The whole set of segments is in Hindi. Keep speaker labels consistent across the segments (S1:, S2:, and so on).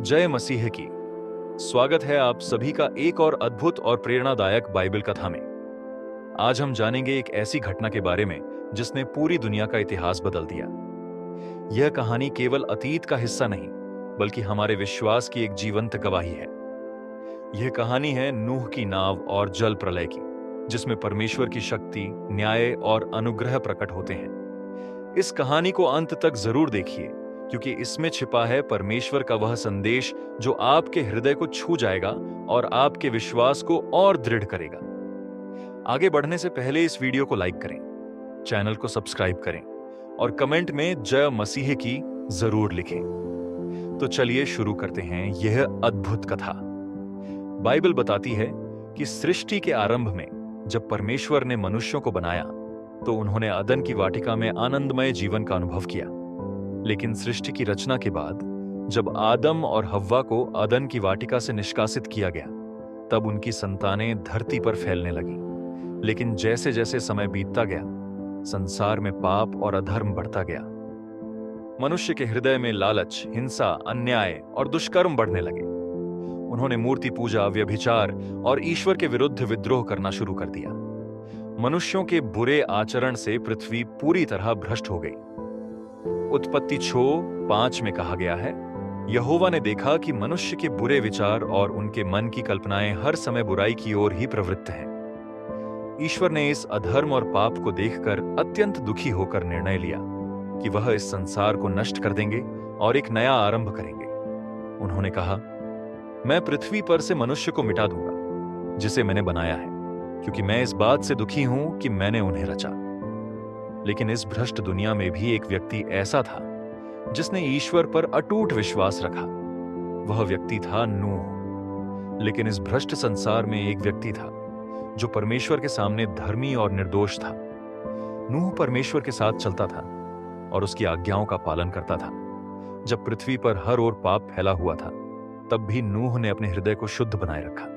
S1: जय मसीह की। स्वागत है आप सभी का एक और अद्भुत और प्रेरणादायक बाइबल कथा में। आज हम जानेंगे एक ऐसी घटना के बारे में जिसने पूरी दुनिया का इतिहास बदल दिया। यह कहानी केवल अतीत का हिस्सा नहीं, बल्कि हमारे विश्वास की एक जीवंत गवाही है। यह कहानी है नूह की नाव और जल प्रलय की, जिसमें परमेश्वर की शक्ति, न्याय और अनुग्रह प्रकट होते हैं। इस कहानी को अंत तक जरूर देखिए, क्योंकि इसमें छिपा है परमेश्वर का वह संदेश जो आपके हृदय को छू जाएगा और आपके विश्वास को और दृढ़ करेगा। आगे बढ़ने से पहले इस वीडियो को लाइक करें, चैनल को सब्सक्राइब करें और कमेंट में जय मसीह की जरूर लिखें। तो चलिए शुरू करते हैं यह अद्भुत कथा। बाइबल बताती है कि सृष्टि के आरंभ में जब परमेश्वर ने मनुष्यों को बनाया तो उन्होंने अदन की वाटिका में आनंदमय जीवन का अनुभव किया। लेकिन सृष्टि की रचना के बाद जब आदम और हव्वा को अदन की वाटिका से निष्कासित किया गया, तब उनकी संतानें धरती पर फैलने लगीं। लेकिन जैसे जैसे समय बीतता गया, संसार में पाप और अधर्म बढ़ता गया। मनुष्य के हृदय में लालच, हिंसा, अन्याय और दुष्कर्म बढ़ने लगे। उन्होंने मूर्ति पूजा, व्यभिचार और ईश्वर के विरुद्ध विद्रोह करना शुरू कर दिया। मनुष्यों के बुरे आचरण से पृथ्वी पूरी तरह भ्रष्ट हो गई। उत्पत्ति 6:5 में कहा गया है, यहोवा ने देखा कि मनुष्य के बुरे विचार और उनके मन की कल्पनाएं हर समय बुराई की ओर ही प्रवृत्त हैं। ईश्वर ने इस अधर्म और पाप को देखकर अत्यंत दुखी होकर निर्णय लिया कि वह इस संसार को नष्ट कर देंगे और एक नया आरंभ करेंगे। उन्होंने कहा, मैं पृथ्वी पर से मनुष्य को मिटा दूंगा जिसे मैंने बनाया है, क्योंकि मैं इस बात से दुखी हूं कि मैंने उन्हें रचा। लेकिन इस भ्रष्ट दुनिया में भी एक व्यक्ति ऐसा था जिसने ईश्वर पर अटूट विश्वास रखा। वह व्यक्ति था नूह। लेकिन इस भ्रष्ट संसार में एक व्यक्ति था जो परमेश्वर के सामने धर्मी और निर्दोष था। नूह परमेश्वर के साथ चलता था और उसकी आज्ञाओं का पालन करता था। जब पृथ्वी पर हर ओर पाप फैला हुआ था, तब भी नूह ने अपने हृदय को शुद्ध बनाए रखा।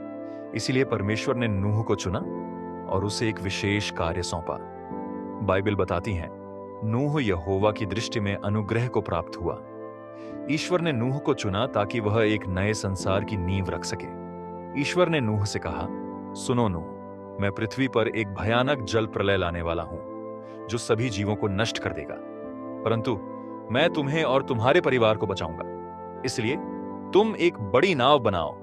S1: इसीलिए परमेश्वर ने नूह को चुना और उसे एक विशेष कार्य सौंपा। बाइबल बताती है, नूह यहोवा की दृष्टि में अनुग्रह को प्राप्त हुआ। ईश्वर ने नूह को चुना ताकि वह एक नए संसार की नींव रख सके। ईश्वर ने नूह से कहा, सुनो नूह, मैं पृथ्वी पर एक भयानक जल प्रलय लाने वाला हूं जो सभी जीवों को नष्ट कर देगा, परंतु मैं तुम्हें और तुम्हारे परिवार को बचाऊंगा, इसलिए तुम एक बड़ी नाव बनाओ।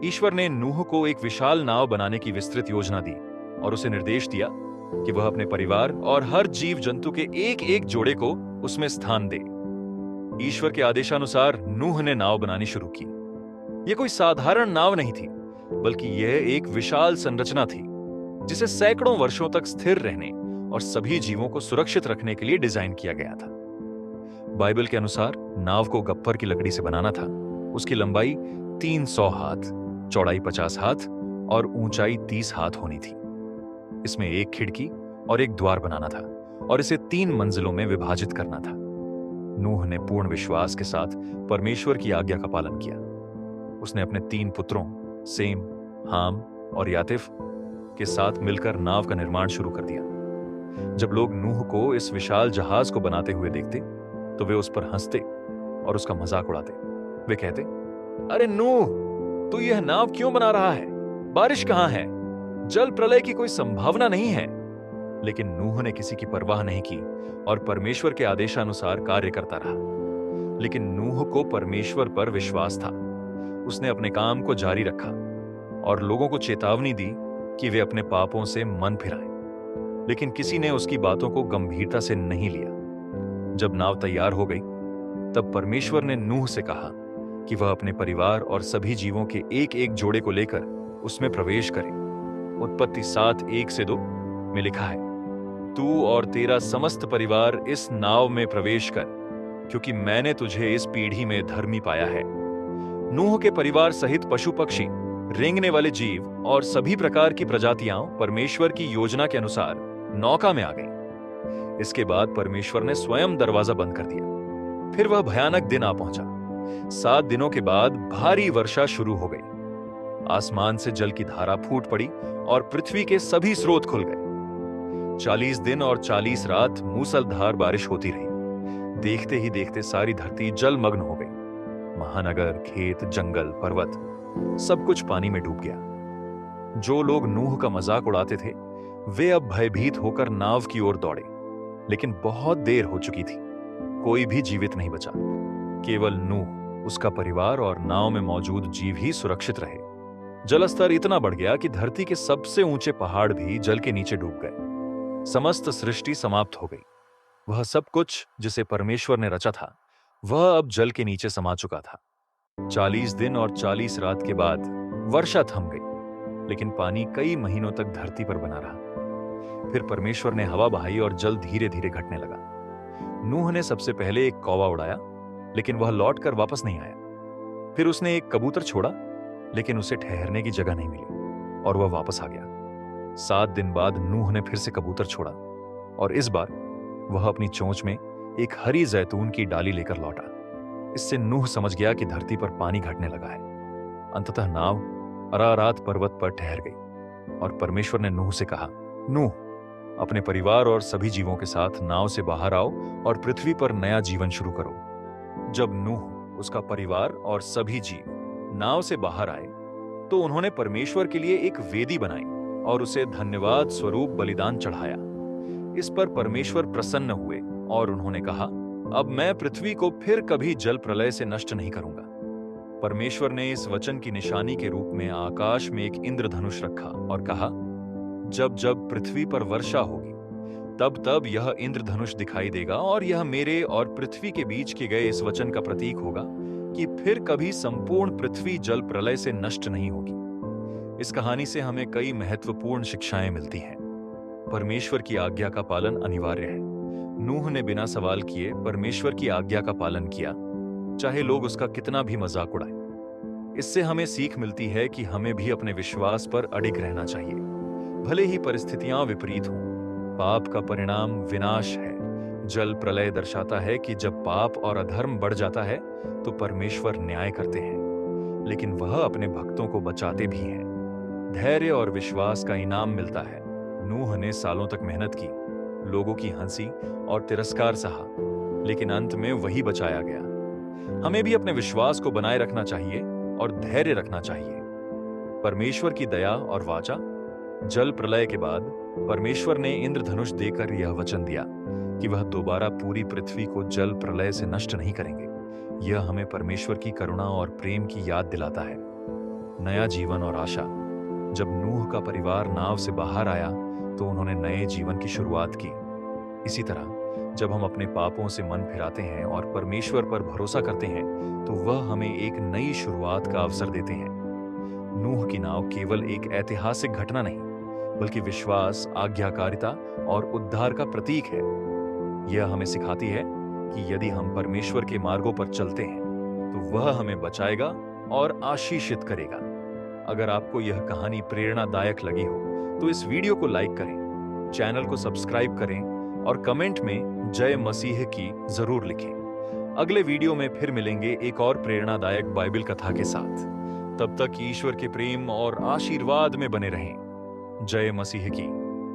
S1: ईश्वर ने नूह को एक विशाल नाव बनाने की विस्तृत योजना दी और उसे निर्देश दिया कि वह अपने परिवार और हर जीव जंतु के एक एक जोड़े को उसमें स्थान दे। ईश्वर के आदेशानुसार नूह ने नाव बनानी शुरू की। यह कोई साधारण नाव नहीं थी, बल्कि यह एक विशाल संरचना थी जिसे सैकड़ों वर्षों तक स्थिर रहने और सभी जीवों को सुरक्षित रखने के लिए डिजाइन किया गया था। बाइबल के अनुसार नाव को गप्फर की लकड़ी से बनाना था। उसकी लंबाई 300 हाथ, चौड़ाई 50 हाथ और ऊंचाई 30 हाथ होनी थी। इसमें एक खिड़की और एक द्वार बनाना था और इसे 3 मंजिलों में विभाजित करना था। नूह ने पूर्ण विश्वास के साथ परमेश्वर की आज्ञा का पालन किया। उसने अपने 3 पुत्रों सेम, हाम और यातिफ के साथ मिलकर नाव का निर्माण शुरू कर दिया। जब लोग नूह को इस विशाल जहाज को बनाते हुए देखते तो वे उस पर हंसते और उसका मजाक उड़ाते। वे कहते, अरे नूह, तू यह नाव क्यों बना रहा है? बारिश कहां है? जल प्रलय की कोई संभावना नहीं है। लेकिन नूह ने किसी की परवाह नहीं की और परमेश्वर के आदेशानुसार कार्य करता रहा। लेकिन नूह को परमेश्वर पर विश्वास था। उसने अपने काम को जारी रखा और लोगों को चेतावनी दी कि वे अपने पापों से मन फिराएं। लेकिन किसी ने उसकी बातों को गंभीरता से नहीं लिया। जब नाव तैयार हो गई, तब परमेश्वर ने नूह से कहा कि वह अपने परिवार और सभी जीवों के एक एक जोड़े को लेकर उसमें प्रवेश करे। उत्पत्ति 7:1-2 में लिखा है, तू और तेरा समस्त परिवार इस नाव में प्रवेश कर, क्योंकि मैंने तुझे इस पीढ़ी में धर्मी पाया है। नूह के परिवार सहित पशु पक्षी, रेंगने वाले जीव और सभी प्रकार की प्रजातियां परमेश्वर की योजना के अनुसार नौका में आ गईं। इसके बाद परमेश्वर ने स्वयं दरवाजा बंद कर दिया। फिर वह भयानक दिन आ पहुंचा। 7 दिनों के बाद भारी वर्षा शुरू हो गई। आसमान से जल की धारा फूट पड़ी और पृथ्वी के सभी स्रोत खुल गए। 40 दिन और 40 रात मूसलधार बारिश होती रही। देखते ही देखते सारी धरती जलमग्न हो गई। महानगर, खेत, जंगल, पर्वत, सब कुछ पानी में डूब गया। जो लोग नूह का मजाक उड़ाते थे, वे अब भयभीत होकर नाव की ओर दौड़े, लेकिन बहुत देर हो चुकी थी। कोई भी जीवित नहीं बचा। केवल नूह, उसका परिवार और नाव में मौजूद जीव ही सुरक्षित रहे। जलस्तर इतना बढ़ गया कि धरती के सबसे ऊंचे पहाड़ भी जल के नीचे डूब गए। समस्त सृष्टि समाप्त हो गई। वह सब कुछ जिसे परमेश्वर ने रचा था, वह अब जल के नीचे समा चुका था। 40 दिन और 40 रात के बाद वर्षा थम गई, लेकिन पानी कई महीनों तक धरती पर बना रहा। फिर परमेश्वर ने हवा बहाई और जल धीरे धीरे घटने लगा। नूह ने सबसे पहले एक कौवा उड़ाया, लेकिन वह लौटकर वापस नहीं आया। फिर उसने एक कबूतर छोड़ा, लेकिन उसे ठहरने की जगह नहीं मिली और वह वापस आ गया। 7 दिन बाद नूह ने फिर से कबूतर छोड़ा और इस बार वह अपनी चोंच में एक हरी जैतून की डाली लेकर लौटा। इससे नूह समझ गया कि धरती पर पानी घटने लगा है। अंततः नाव अरारात पर्वत पर ठहर गई और परमेश्वर ने नूह से कहा, नूह, अपने परिवार और सभी जीवों के साथ नाव से बाहर आओ और पृथ्वी पर नया जीवन शुरू करो। जब नूह, उसका परिवार और सभी जीव नाव से बाहर आए, तो उन्होंने परमेश्वर के लिए एक वेदी बनाई और उसे धन्यवाद स्वरूप बलिदान चढ़ाया। इस पर परमेश्वर प्रसन्न हुए और उन्होंने कहा, अब मैं पृथ्वी को फिर कभी जल प्रलय से नष्ट नहीं करूंगा। परमेश्वर ने इस वचन की निशानी के रूप में आकाश में एक इंद्रधनुष रखा और कहा, जब जब पृथ्वी पर वर्षा होगी, तब तब यह इंद्रधनुष दिखाई देगा और यह मेरे और पृथ्वी के बीच के गए इस वचन का प्रतीक होगा कि फिर कभी संपूर्ण पृथ्वी जल प्रलय से नष्ट नहीं होगी। इस कहानी से हमें कई महत्वपूर्ण शिक्षाएं मिलती हैं। परमेश्वर की आज्ञा का पालन अनिवार्य है। नूह ने बिना सवाल किए परमेश्वर की आज्ञा का पालन किया, चाहे लोग उसका कितना भी मजाक उड़ाएं। इससे हमें सीख मिलती है कि हमें भी अपने विश्वास पर अडिग रहना चाहिए, भले ही परिस्थितियां विपरीत हों। पाप का परिणाम विनाश है। जल प्रलय दर्शाता है कि जब पाप और अधर्म बढ़ जाता है तो परमेश्वर न्याय करते हैं, लेकिन वह अपने भक्तों को बचाते भी हैं। धैर्य और विश्वास का इनाम मिलता है। नूह ने सालों तक मेहनत की, लोगों की हंसी और तिरस्कार सहा, लेकिन अंत में वही बचाया गया। हमें भी अपने विश्वास को बनाए रखना चाहिए और धैर्य रखना चाहिए। परमेश्वर की दया और वाचा। जल प्रलय के बाद परमेश्वर ने इंद्रधनुष देकर यह वचन दिया कि वह दोबारा पूरी पृथ्वी को जल प्रलय से नष्ट नहीं करेंगे। यह हमें परमेश्वर की करुणा और प्रेम की याद दिलाता है। नया जीवन और आशा। जब नूह का परिवार नाव से बाहर आया तो उन्होंने नए जीवन की शुरुआत की। इसी तरह जब हम अपने पापों से मन फिराते हैं और परमेश्वर पर भरोसा करते हैं तो वह हमें एक नई शुरुआत का अवसर देते हैं। नूह की नाव केवल एक ऐतिहासिक घटना नहीं, बल्कि विश्वास, आज्ञाकारिता और उद्धार का प्रतीक है। यह हमें सिखाती है कि यदि हम परमेश्वर के मार्गों पर चलते हैं तो वह हमें बचाएगा और आशीषित करेगा। अगर आपको यह कहानी प्रेरणादायक लगी हो तो इस वीडियो को लाइक करें, चैनल को सब्सक्राइब करें और कमेंट में जय मसीह की जरूर लिखें। अगले वीडियो में फिर मिलेंगे एक और प्रेरणादायक बाइबल कथा के साथ। तब तक ईश्वर के प्रेम और आशीर्वाद में बने रहें। जय मसीह की।